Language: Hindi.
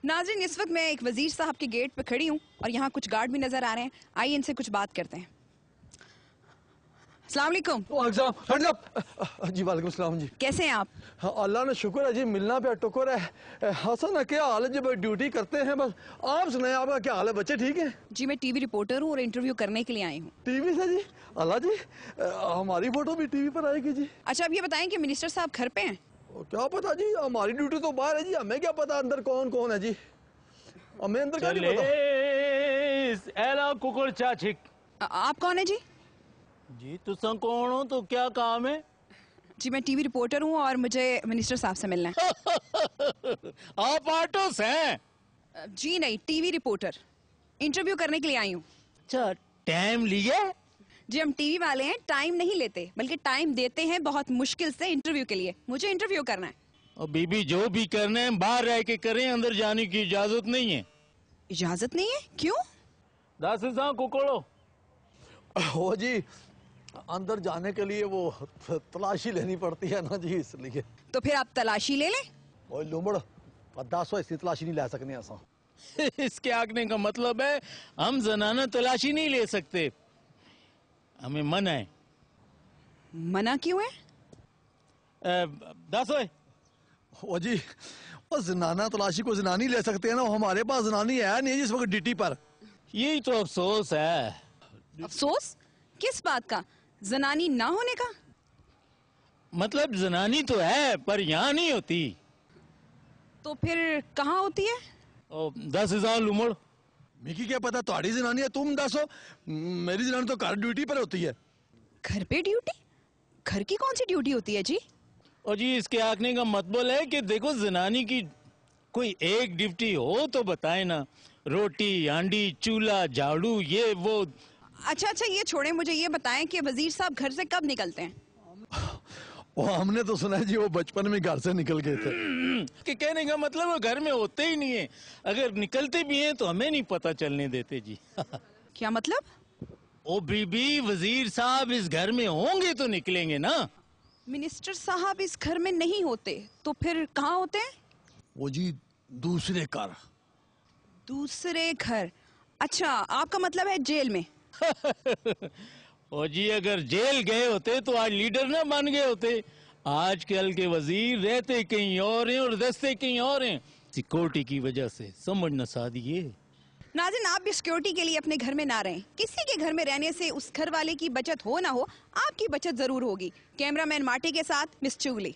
नाज़रीन, इस वक्त मैं एक वजीर साहब के गेट पे खड़ी हूँ और यहाँ कुछ गार्ड भी नजर आ रहे हैं। आइए इनसे कुछ बात करते हैं। अस्सलाम वालेकुम। जी वालेकुम सलाम जी। कैसे हैं आप? हाँ, अल्लाह ने शुक्र है जी, मिलना पे टुकर है। हसन है, क्या हाल है जी? भाई ड्यूटी करते हैं बस। आप सुनाए, आपका क्या हाल है? बच्चे ठीक है? जी, मैं टीवी रिपोर्टर हूँ और इंटरव्यू करने के लिए आई हूँ। टीवी से जी? अल्लाह जी, हमारी फोटो भी टीवी पर आएगी जी। अच्छा, अब ये बताएं कि मिनिस्टर साहब घर पे हैं? क्या पता जी, हमारी ड्यूटी तो बाहर है जी, हमें क्या पता अंदर कौन कौन है जी। हमें अंदर क्या नहीं पता। कुकुर चाचिक आप कौन है जी? जी तुसा कौन हो, तो क्या काम है? जी, मैं टीवी रिपोर्टर हूँ और मुझे मिनिस्टर साहब से मिलना है। आप आर्टिस्ट हैं? जी नहीं, टीवी रिपोर्टर, इंटरव्यू करने के लिए आई हूँ। अच्छा, टाइम लिया? जी, हम टीवी वाले हैं, टाइम नहीं लेते बल्कि टाइम देते हैं बहुत मुश्किल से इंटरव्यू के लिए। मुझे इंटरव्यू करना है। और बीबी जो भी करना है बाहर रह के करें, अंदर जाने की इजाजत नहीं है। इजाजत नहीं है? क्यों? दस कुकड़ो हो जी, अंदर जाने के लिए वो तलाशी लेनी पड़ती है ना जी, इसलिए। तो फिर आप तलाशी ले लें। ओए लुमड़, 10 ऐसी तलाशी नहीं ले सकने ऐसा। इसके आगने का मतलब है हम जनाना तलाशी नहीं ले सकते, हमें मना है। मना क्यों है? दस ओ जी, वो जनाना तलाशी को जनानी ले सकते हैं ना, हमारे पास जनानी है नहीं जिस वक्त ड्यूटी पर। यही तो अफसोस है। अफसोस किस बात का? जनानी ना होने का? मतलब जनानी तो है पर यहाँ नहीं होती। तो फिर कहाँ होती है? 10,000 लुमड़। मिकी क्या पता तुम्हारी जनानी है, तुम दसो। मेरी जनानी तो घर ड्यूटी पर होती है। घर पे ड्यूटी? घर की कौन सी ड्यूटी होती है जी? और जी इसके आखने का मतलब है कि देखो, जनानी की कोई एक ड्यूटी हो तो बताए ना। रोटी, हांडी, चूल्हा, झाड़ू, ये वो। अच्छा अच्छा, ये छोड़े, मुझे ये बताएं कि वजीर साहब घर से कब निकलते हैं? वो हमने तो सुना है जी, वो बचपन में घर से निकल गए थे। कि कहने का मतलब वो घर में होते ही नहीं है, अगर निकलते भी हैं तो हमें नहीं पता चलने देते जी। क्या मतलब? ओ बीबी, वजीर साहब इस घर में होंगे तो निकलेंगे ना। मिनिस्टर साहब इस घर में नहीं होते तो फिर कहाँ होते हैं? वो जी दूसरे घर। दूसरे घर? अच्छा, आपका मतलब है जेल में। ओ जी, अगर जेल गए होते तो आज लीडर ना बन गए होते। आजकल के वजीर रहते कहीं और हैं और दस्ते कहीं और हैं, सिक्योरिटी की वजह से। समझना सादिए। नाज़रीन, आप भी सिक्योरिटी के लिए अपने घर में ना रहें। किसी के घर में रहने से उस घर वाले की बचत हो ना हो, आपकी बचत जरूर होगी। कैमरामैन माटी के साथ मिस चुगली।